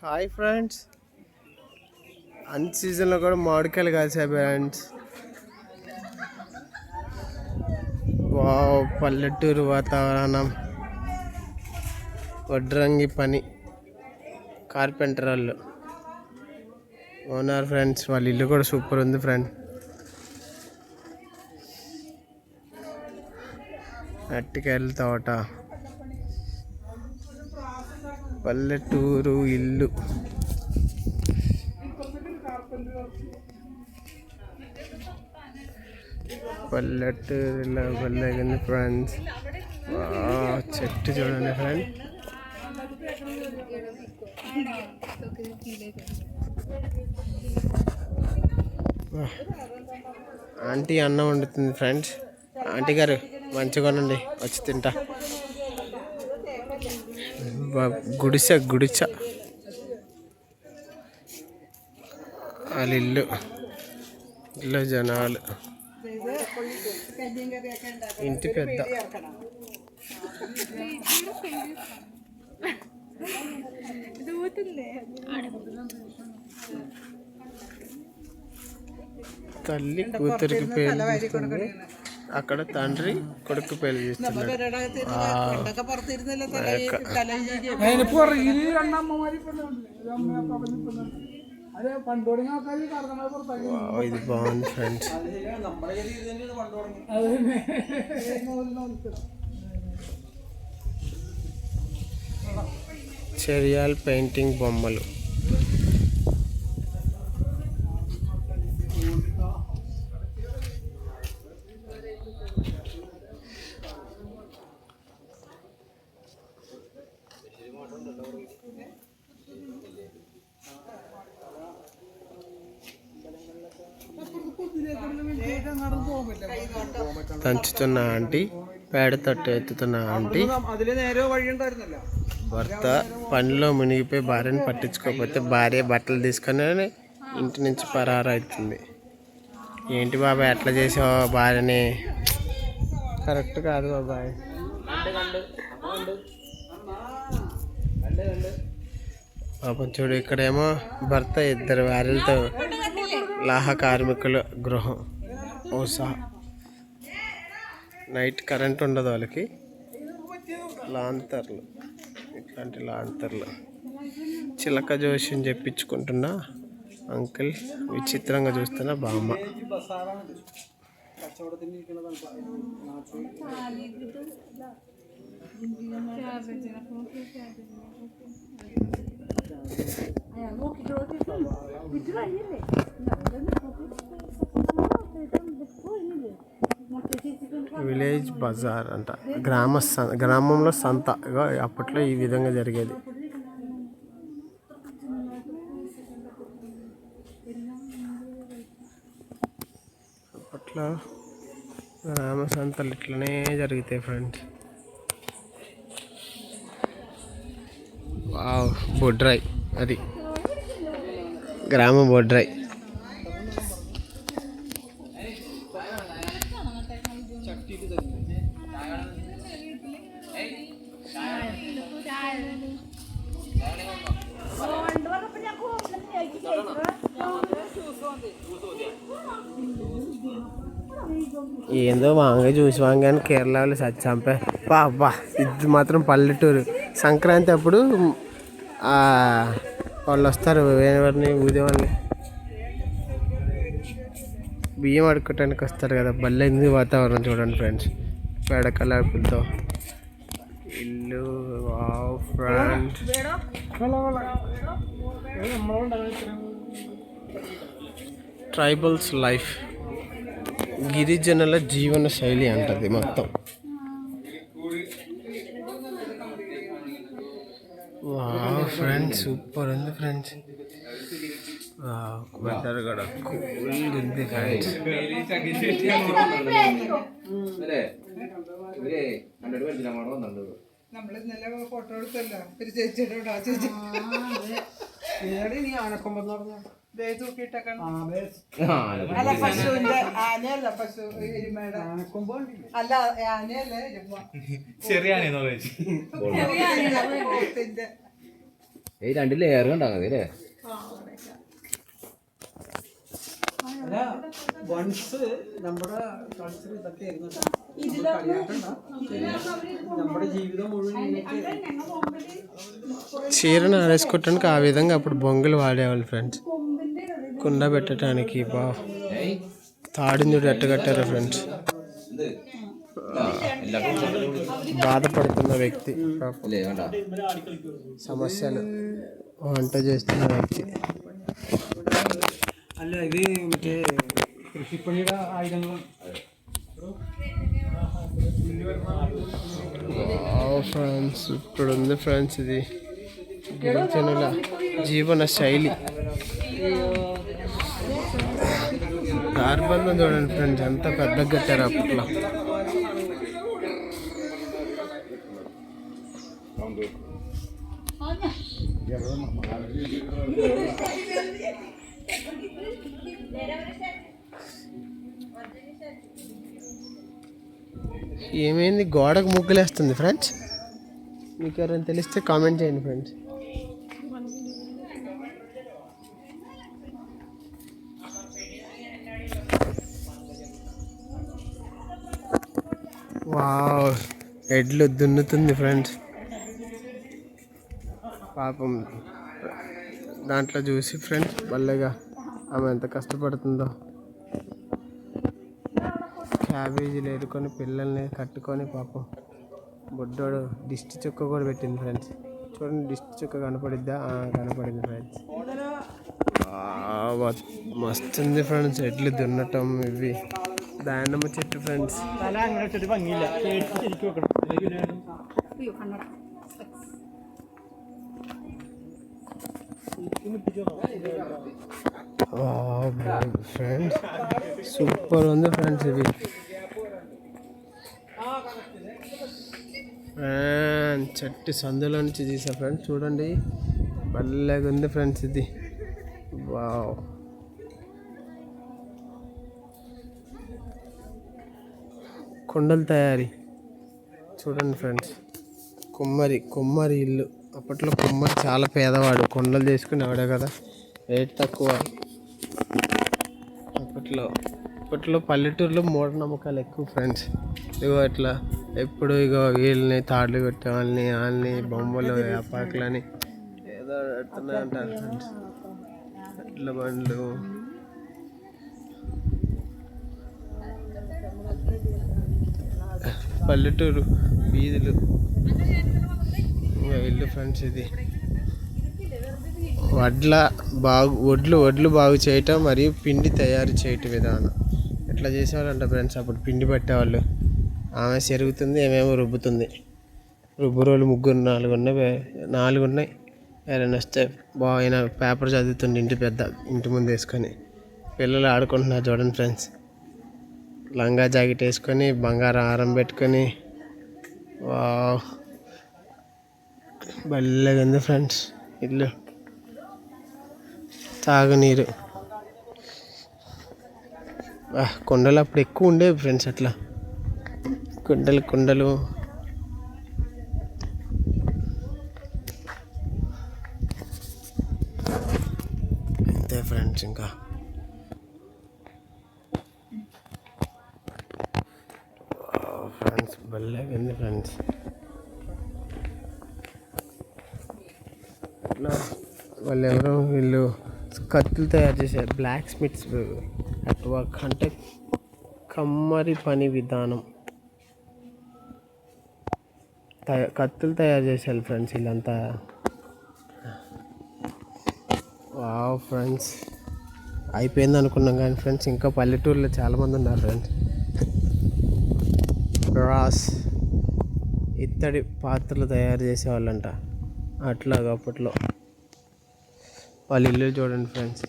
Hi friends, అన్ సీజన్లో కూడా మామిడికాయలు కాసాయి ఫ్రెండ్స్. వావ్, పల్లెటూరు వాతావరణం, వడ్రంగి పని, కార్పెంటర్ వాళ్ళు ఓనర్ ఫ్రెండ్స్. వాళ్ళ ఇల్లు కూడా సూపర్ ఉంది ఫ్రెండ్. అరటికాయల తోట, పల్లెటూరు ఇల్లు. పల్లెటూరులో వెళ్ళగింది ఫ్రెండ్స్. చెట్టు చూడండి ఫ్రెండ్. ఆంటీ అన్నం వండుతుంది ఫ్రెండ్స్. ఆంటీ గారు మంచిగా ఉండండి, వచ్చి తింటా. గుడిసె వాళ్ళ ఇల్లు జనాలు, ఇంటి పెద్ద. తల్లి కూతురికి పెళ్లి చేస్తుంది, అక్కడ తండ్రి కొడుకు పెళ్లి చేస్తున్నాడు. ఇది బాగుంది ఫ్రెండ్స్. చెరియాల్ పెయింటింగ్ బొమ్మలు. దంచుతున్న ఆంటీ, పేడ తట్టు ఎత్తుతున్న ఆంటీ. భర్త పనిలో మునిగిపోయి భార్యను పట్టించుకోకపోతే భార్య బట్టలు తీసుకొని ఇంటి నుంచి పరారైతుంది. ఏంటి బాబాయ్ ఎట్లా చేసావు భార్యని? కరెక్ట్ కాదు బాబాయ్. పాపం చూడు, ఇక్కడేమో భర్త ఇద్దరు భార్యలతో లాహ కార్మికుల గృహం ఓసా. నైట్ కరెంట్ ఉండదు వాళ్ళకి. లాంతర్లు, ఇట్లాంటి లాంతర్లు. చిలక జోషిని చెప్పించుకుంటున్నా అంకుల్, విచిత్రంగా చూస్తున్నా బామ్మ. విలేజ్ బజార్ అంట, గ్రామంలో సంత. అప్పట్లో ఈ విధంగా జరిగేది. అప్పట్లో గ్రామ సంతలు ఇట్లనే జరుగుతాయి ఫ్రెండ్స్. వావ్, బొడ్రాయి, అది గ్రామ బొడ్రాయి. ఏందో వాంగా చూసి వాంగాని కేరళలో చంపే బా. ఇది మాత్రం పల్లెటూరు. సంక్రాంతి అప్పుడు వాళ్ళు వస్తారు, ఎవరిని ఊదేవాళ్ళని బియ్యం అడుక్కోవటానికి వస్తారు కదా. బల్లెంది వాతావరణం చూడండి ఫ్రెండ్స్. పేడకలాపులతో ఇల్లు. వావ్ ఫ్రెండ్స్, ట్రైబల్స్ లైఫ్, గిరిజనుల జీవన శైలి అంటది మొత్తం. వావ్ ఫ్రెండ్స్, సూపర్ ఉంది ఫ్రెండ్స్. వెదర్ కూడా కూల్ ఉంది ఫ్రెండ్స్. ഫോട്ടോ എടുത്തല്ലോ ഒരു ചേച്ചിയോട്. ആ ചേച്ചി നീ ആനക്കൊമ്പെന്ന് പറഞ്ഞ അല്ല പശുവിന്റെ ആനയല്ല, പശു എരുമയുടെ അല്ല, ആനയല്ലേ എരുമ. ചെറിയ പോത്തിന്റെ രണ്ടിൽ ഏറെ ഉണ്ടാകുന്നത് അല്ലേ? അല്ല വൺസ് നമ്മുടെ കൾച്ചർ ഇതൊക്കെ ആയിരുന്നു നമ്മുടെ ജീവിതం ముഴുవన్ చీరను ఆరేసుకోవటానికి ఆ విధంగా అప్పుడు బొంగులు వాడేవాళ్ళు ఫ్రెండ్స్. కుండ పెట్టడానికి తాడిని చూడు ఎట్ట కట్టారు ఫ్రెండ్స్. బాధపడుతున్న వ్యక్తి పాపం. సమస్యలు వంట చేస్తున్న వ్యక్తి. അല്ല ഇത് മറ്റേ കൃഷിപ്പണിയുടെ ആയുധങ്ങൾ ఫ్రెండ్స్ ఇప్పుడు ఉంది ఫ్రెండ్స్ ఇది గిరిజనుల జీవన శైలి. దారిబంధం చూడండి ఫ్రెండ్స్ ఎంత పెద్దగా కట్టారు అప్పట్లో. ఏమైంది గోడకు ముగ్గులేస్తుంది ఫ్రెండ్స్? మీకు ఎవరైనా తెలిస్తే కామెంట్ చేయండి ఫ్రెండ్స్. వావ్, ఎడ్లు దున్నుతుంది ఫ్రెండ్స్. పాపం దాంట్లో చూసి ఫ్రెండ్స్ భలేగా ఆమె ఎంత కష్టపడుతుందో. క్యాబేజీలు ఏరుకొని పిల్లల్ని కట్టుకొని పాపం బొడ్డోడు దిష్టి చుక్క కూడా పెట్టింది ఫ్రెండ్స్. చూడండి దిష్టి చుక్క కనపడిద్దా? కనపడింది ఫ్రెండ్స్. మస్తుంది ఫ్రెండ్స్ ఎడ్లు దున్నటం. ఇవి దానిమ్మ చెట్టు ఫ్రెండ్స్. ఫ్రెండ్స్ సూపర్ ఉంది ఫ్రెండ్స్ ఇది. చెట్టు సందులో నుంచి తీసా ఫ్రెండ్స్. చూడండి భలేగా ఉంది ఫ్రెండ్స్ ఇది. వావ్, కుండల తయారీ చూడండి ఫ్రెండ్స్. కుమ్మరి ఇల్లు. అప్పట్లో కుమ్మరి చాలా పేదవాడు, కుండలు చేసుకునేవాడే కదా, రేట్ తక్కువ. అప్పట్లో పల్లెటూరులో మూఢనమ్మకాలు ఎక్కువ ఫ్రెండ్స్. ఇగో ఇట్లా ఎప్పుడు ఇగో వీళ్ళని తాడులు కొట్టే వాళ్ళని బొమ్మలు వ్యాపాకులని ఏదో పెడుతున్నాయి అంటారు ఫ్రెండ్స్. ఎడ్ల బండ్లు, పల్లెటూరు వీధులు, ఇల్లు ఫ్రెండ్స్. ఇది వడ్లు బాగు చేయటం మరియు పిండి తయారు చేయటం విధానం. ఎట్లా చేసేవాళ్ళంట ఫ్రెండ్స్ అప్పుడు పిండి పట్టేవాళ్ళు. ఆమె చెరుగుతుంది, ఏమేమో రుబ్బుతుంది. రుబ్బు రోజులు 4 ఉన్నాయి. ఎవరైనా వస్తే బాగా పేపర్ చదువుతుంది ఇంటి ముందు వేసుకొని. పిల్లలు ఆడుకుంటున్నారు చూడండి ఫ్రెండ్స్. లంగా జాకెట్ వేసుకొని బంగారం హారం పెట్టుకొని. వావ్, భలేగా ఉంది ఫ్రెండ్స్ ఇల్లు. తాగునీరు, కొండలు అప్పుడు ఎక్కువ ఉండేవి ఫ్రెండ్స్. అట్లా కుండలు అంతే ఫ్రెండ్స్. ఇంకా ఫ్రెండ్స్ భలేగా ఉంది ఫ్రెండ్స్. అట్లా వాళ్ళు ఎవరో వీళ్ళు కత్తులు తయారు చేశారు. బ్లాక్ స్మిత్స్ అట్ వర్క్ అంటే కమ్మరి పని విధానం. కత్తులు తయారు చేశారు ఫ్రెండ్స్ వీళ్ళంతా. వావ్ ఫ్రెండ్స్, అయిపోయింది అనుకున్నాం కానీ ఫ్రెండ్స్ ఇంకా పల్లెటూరులో చాలామంది ఉన్నారు ఫ్రెండ్స్. బ్రాస్ ఇత్తడి పాత్రలు తయారు చేసేవాళ్ళంట అట్లాగా అప్పట్లో. వాళ్ళ ఇల్లు చూడండి friends.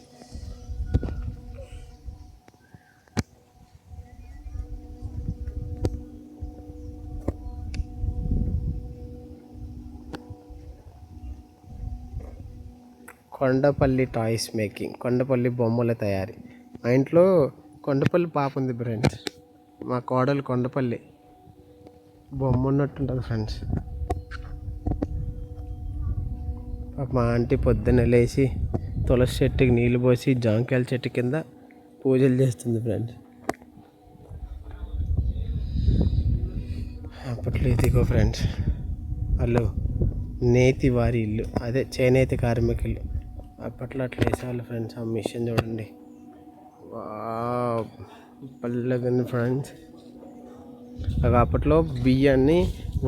Kondapalli toys making, Kondapalli బొమ్మల తయారీ. మా ఇంట్లో కొండపల్లి పాప ఉంది ఫ్రెండ్స్. మా కోడలు కొండపల్లి బొమ్మ ఉన్నట్టుంటుంది ఫ్రెండ్స్. మా ఆంటీ పొద్దున్న లేచి తులసి చెట్టుకి నీళ్ళు పోసి జాంకాయల చెట్టు కింద పూజలు చేస్తుంది ఫ్రెండ్స్. అప్పట్లో ఇదిగో ఫ్రెండ్స్ వాళ్ళు నేతి వారి ఇల్లు, అదే చేనేత కార్మికులు అప్పట్లో అట్లా వేసేవాళ్ళు ఫ్రెండ్స్. ఆ మిషన్ చూడండి, పల్లెగండి ఫ్రెండ్స్. అప్పట్లో బియ్యాన్ని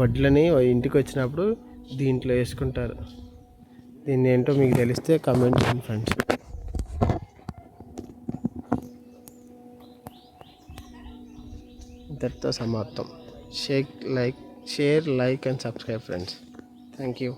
వడ్లని ఇంటికి వచ్చినప్పుడు దీంట్లో వేసుకుంటారు. దీన్ని ఏంటో మీకు తెలిస్తే కమెంట్ చేయండి ఫ్రెండ్స్. ఇంతటితో సమాప్తం. Share, like and subscribe friends. Thank you.